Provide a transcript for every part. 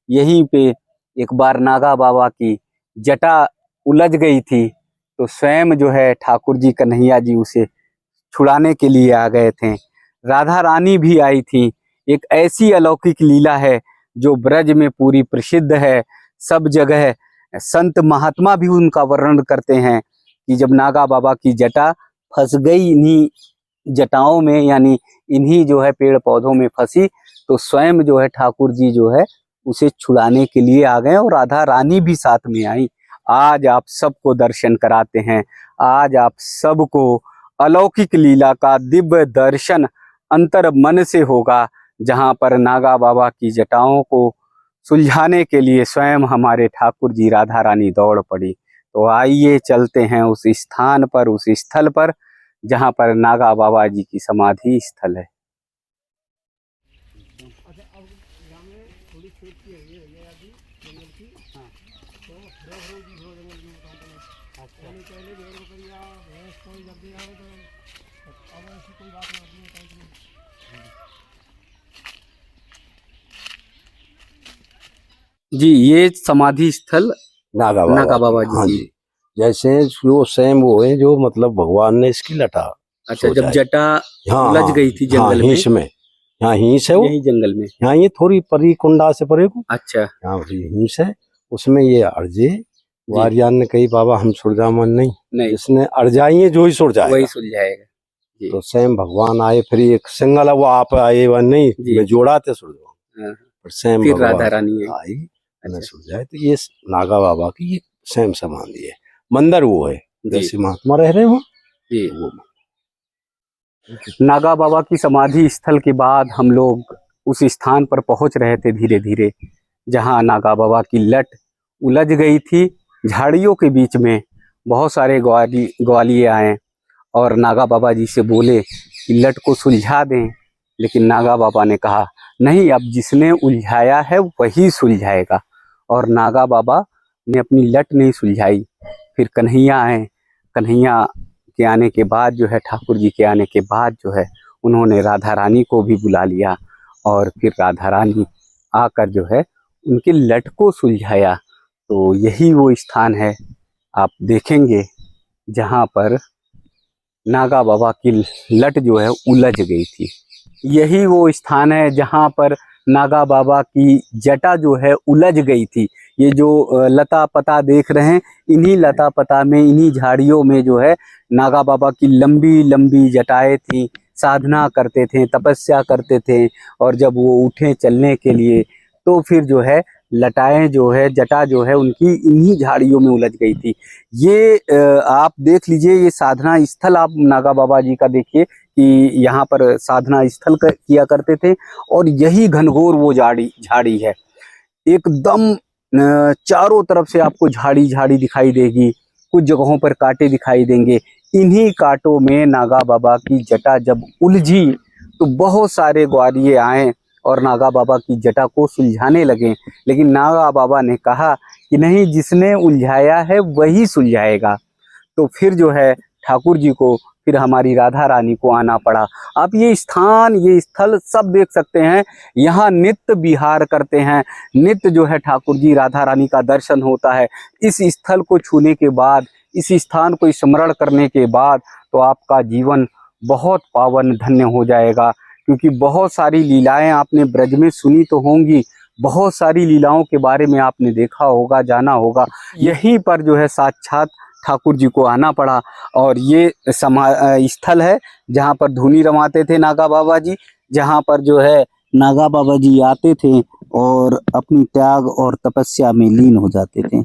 यहीं पे एक बार नागा बाबा की जटा उलझ गई थी, तो स्वयं जो है ठाकुर जी कन्हैया जी उसे छुड़ाने के लिए आ गए थे। राधा रानी भी आई थी। एक ऐसी अलौकिक लीला है जो ब्रज में पूरी प्रसिद्ध है। सब जगह संत महात्मा भी उनका वर्णन करते हैं कि जब नागा बाबा की जटा फंस गई इन्हीं जटाओं में, यानी इन्हीं जो है पेड़ पौधों में फंसी, तो स्वयं जो है ठाकुर जी जो है उसे छुड़ाने के लिए आ गए और राधा रानी भी साथ में आई। आज आप सबको दर्शन कराते हैं, आज आप सबको अलौकिक लीला का दिव्य दर्शन अंतर मन से होगा, जहां पर नागा बाबा की जटाओं को सुलझाने के लिए स्वयं हमारे ठाकुर जी राधा रानी दौड़ पड़ी। तो आइए चलते हैं उस स्थान पर, उस स्थल पर जहां पर नागा बाबा जी की समाधि स्थल है। जी, ये समाधि स्थल नागा बाबा जी। हाँ जी, जैसे जो सेम वो है जो मतलब भगवान ने इसकी लटा। अच्छा, जब जटा उलझ गई थी जंगल में, हीस में, यहाँ हीस है वो, यही जंगल में, यहाँ ये थोड़ी परी कुंडा से परे को, अच्छा यहाँ हीस है, उसमें ये अर्जे वारियान ने कही बाबा हम सुलझा मन नहीं, जिसने अर्जाइए जो ही सुलझाएगा, वही सुलझाएगा। तो सेम भगवान आए, फिर एक सिंगल वो आप आए व नहीं मैं जोड़ा थे सुलझाऊं, पर सेम फिर राधा रानी आई सुलझाए। तो ये नागा बाबा की ये सेम समाधि है, मंदिर वो है जैसे महात्मा रह रहे हो वो। नागा बाबा की समाधि स्थल के बाद हम लोग उस स्थान पर पहुंच रहे थे धीरे धीरे, जहां नागा बाबा की लट उलझ गई थी झाड़ियों के बीच में। बहुत सारे ग्वालिये आए और नागा बाबा जी से बोले कि लट को सुलझा दें, लेकिन नागा बाबा ने कहा नहीं, अब जिसने उलझाया है वही सुलझाएगा। और नागा बाबा ने अपनी लट नहीं सुलझाई। फिर कन्हैया आए, कन्हैया के आने के बाद जो है, ठाकुर जी के आने के बाद जो है, उन्होंने राधा रानी को भी बुला लिया और फिर राधा रानी आकर जो है उनके लट को सुलझाया। तो यही वो स्थान है, आप देखेंगे, जहाँ पर नागा बाबा की लट जो है उलझ गई थी। यही वो स्थान है जहाँ पर नागा बाबा की जटा जो है उलझ गई थी। ये जो लता पता देख रहे हैं, इन्हीं लता पता में, इन्हीं झाड़ियों में जो है नागा बाबा की लंबी लंबी जटाएं थी। साधना करते थे, तपस्या करते थे, और जब वो उठे चलने के लिए तो फिर जो है लटाएं जो है, जटा जो है उनकी इन्हीं झाड़ियों में उलझ गई थी। ये आप देख लीजिए, ये साधना स्थल आप नागा बाबा जी का देखिए कि यहाँ पर साधना स्थल किया करते थे, और यही घनघोर वो झाड़ी है। एकदम चारों तरफ से आपको झाड़ी झाड़ी दिखाई देगी, कुछ जगहों पर कांटे दिखाई देंगे। इन्हीं कांटों में नागा बाबा की जटा जब उलझी तो बहुत सारे ग्वालिये आए और नागा बाबा की जटा को सुलझाने लगे, लेकिन नागा बाबा ने कहा कि नहीं, जिसने उलझाया है वही सुलझाएगा। तो फिर जो है ठाकुर जी को, फिर हमारी राधा रानी को आना पड़ा। आप ये स्थान, ये स्थल सब देख सकते हैं। यहाँ नित्य विहार करते हैं, नित्य जो है ठाकुर जी राधा रानी का दर्शन होता है। इस स्थल को छूने के बाद, इस स्थान को स्मरण करने के बाद तो आपका जीवन बहुत पावन धन्य हो जाएगा, क्योंकि बहुत सारी लीलाएं आपने ब्रज में सुनी तो होंगी, बहुत सारी लीलाओं के बारे में आपने देखा होगा, जाना होगा। यहीं पर जो है साक्षात ठाकुर जी को आना पड़ा, और ये स्थल है जहाँ पर धुनी रमाते थे नागा बाबा जी, जहाँ पर जो है नागा बाबा जी आते थे और अपनी त्याग और तपस्या में लीन हो जाते थे।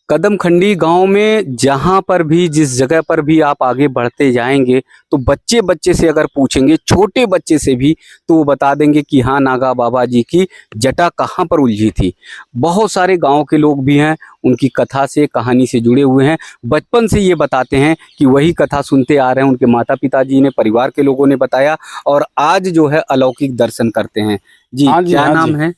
कदमखंडी गांव में जहां पर भी, जिस जगह पर भी आप आगे बढ़ते जाएंगे तो बच्चे से अगर पूछेंगे, छोटे बच्चे से भी, तो वो बता देंगे कि हाँ, नागा बाबा जी की जटा कहाँ पर उलझी थी। बहुत सारे गांव के लोग भी हैं, उनकी कथा से, कहानी से जुड़े हुए हैं, बचपन से ये बताते हैं कि वही कथा सुनते आ रहे हैं, उनके माता पिताजी ने, परिवार के लोगों ने बताया, और आज जो है अलौकिक दर्शन करते हैं। जी, क्या नाम है?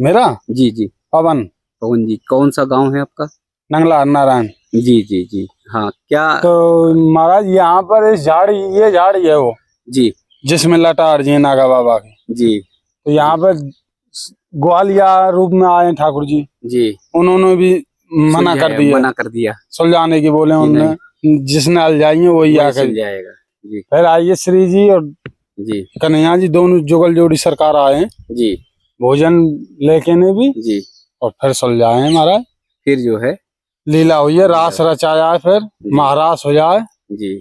मेरा? जी जी, पवन। पवन जी, कौन सा गाँव है आपका? नंगला नारायण। जी जी जी, हाँ क्या? तो महाराज यहाँ पर इस झाड़ी, ये झाड़ी है वो जी जिसमें लटा अर्जी है नागा बाबा की। जी तो यहाँ पर ग्वालिया रूप में आए ठाकुर जी, जी, उन्होंने भी मना कर दिया, मना कर दिया सुलझाने की बोले उन्होंने, जिसने अलझाई वही आकर जाएगा। जी फिर आइए श्री जी और जी कन्हैया जी दोनों जुगल जोड़ी सरकार आए हैं, जी, भोजन लेके ने भी जी, और फिर सुलझाए हैं महाराज। फिर जो है लीला हुई है, रास रचाया है, फिर महारास हो जाए जी,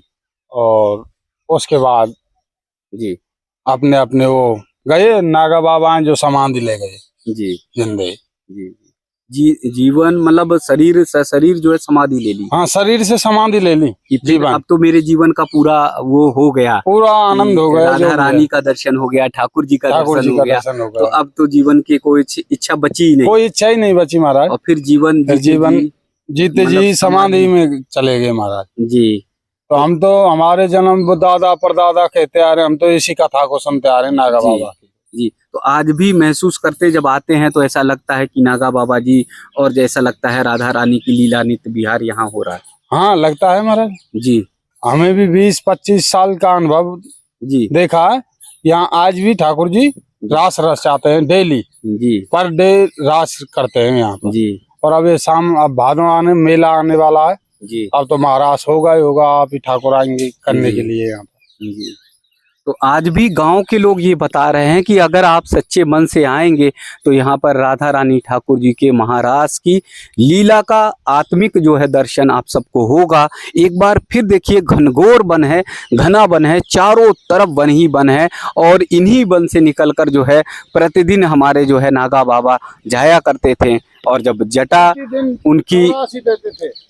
और उसके बाद जी अपने अपने वो गए नागा बाबा जो समाधि ले गए जी, जिंदे। जी जीवन मतलब शरीर जो है समाधि ले ली। हाँ, शरीर से समाधि ले ली जीवन। अब तो मेरे जीवन का पूरा वो हो गया, पूरा आनंद हो गया, राधा रानी का दर्शन हो गया, ठाकुर जी का दर्शन हो गया। तो अब तो जीवन की कोई इच्छा बची ही नहीं, कोई इच्छा ही नहीं बची महाराज। और फिर जीवन जीते जी समाधि में चले गए महाराज जी। तो हम तो हमारे जन्म दादा परदादा कहते आ रहे, हम तो इसी कथा को सुनते आ रहे नागा बाबा जी। तो आज भी महसूस करते जब आते हैं तो ऐसा लगता है कि नागा बाबा जी, और जैसा लगता है राधा रानी की लीला नित्य विहार यहाँ हो रहा है। हाँ लगता है महाराज जी। हमें भी 20-25 साल का अनुभव जी देखा है। यहाँ आज भी ठाकुर जी रास रचाते हैं डेली जी, पर डे रास करते हैं यहाँ पर जी। और अब ये शाम, अब भादो मेला आने वाला है जी, अब तो महारास होगा ही होगा, आप ही ठाकुर आएंगे करने के लिए यहाँ पर जी। तो आज भी गांव के लोग ये बता रहे हैं कि अगर आप सच्चे मन से आएंगे तो यहाँ पर राधा रानी ठाकुर जी के महारास की लीला का आत्मिक जो है दर्शन आप सबको होगा। एक बार फिर देखिए, घनघोर वन है, घना वन है, चारों तरफ वन ही वन है, और इन्हीं वन से निकलकर जो है प्रतिदिन हमारे जो है नागा बाबा जाया करते थे। और जब जटा उनकी,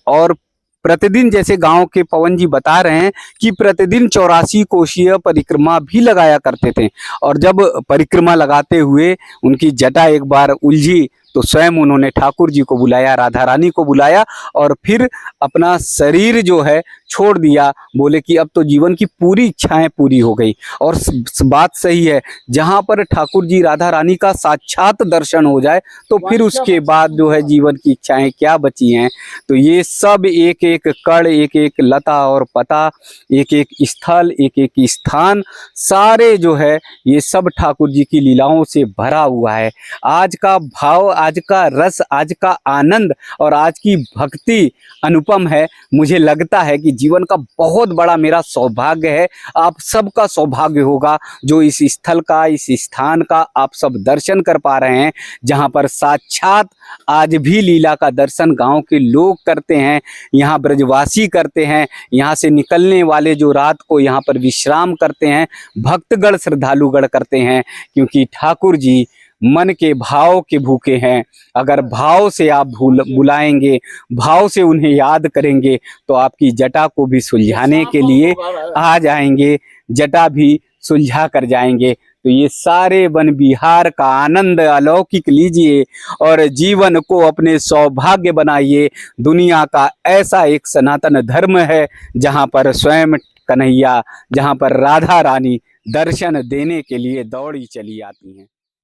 और प्रतिदिन जैसे गांव के पवन जी बता रहे हैं कि प्रतिदिन 84 कोशीय परिक्रमा भी लगाया करते थे। और जब परिक्रमा लगाते हुए उनकी जटा एक बार उलझी तो स्वयं उन्होंने ठाकुर जी को बुलाया, राधा रानी को बुलाया, और फिर अपना शरीर जो है छोड़ दिया। बोले कि अब तो जीवन की पूरी इच्छाएं पूरी हो गई। और बात सही है, जहां पर ठाकुर जी राधा रानी का साक्षात दर्शन हो जाए तो फिर उसके बाद जो है जीवन की इच्छाएं क्या बची हैं। तो ये सब एक एक कण, एक एक लता और पता, एक एक स्थल, एक एक स्थान, सारे जो है ये सब ठाकुर जी की लीलाओं से भरा हुआ है। आज का भाव, आज का रस, आज का आनंद और आज की भक्ति अनुपम है। मुझे लगता है कि जीवन का बहुत बड़ा मेरा सौभाग्य है, आप सबका सौभाग्य होगा जो इस स्थल का, इस स्थान का आप सब दर्शन कर पा रहे हैं, जहां पर साक्षात आज भी लीला का दर्शन गांव के लोग करते हैं, यहाँ ब्रजवासी करते हैं, यहाँ से निकलने वाले जो रात को यहाँ पर विश्राम करते हैं, भक्तगण श्रद्धालुगण करते हैं, क्योंकि ठाकुर जी मन के भाव के भूखे हैं। अगर भाव से आप बुलाएंगे, भाव से उन्हें याद करेंगे तो आपकी जटा को भी सुलझाने के लिए आ जाएंगे, जटा भी सुलझा कर जाएंगे। तो ये सारे वन विहार का आनंद अलौकिक लीजिए और जीवन को अपने सौभाग्य बनाइए। दुनिया का ऐसा एक सनातन धर्म है जहाँ पर स्वयं कन्हैया, जहाँ पर राधा रानी दर्शन देने के लिए दौड़ी चली आती हैं।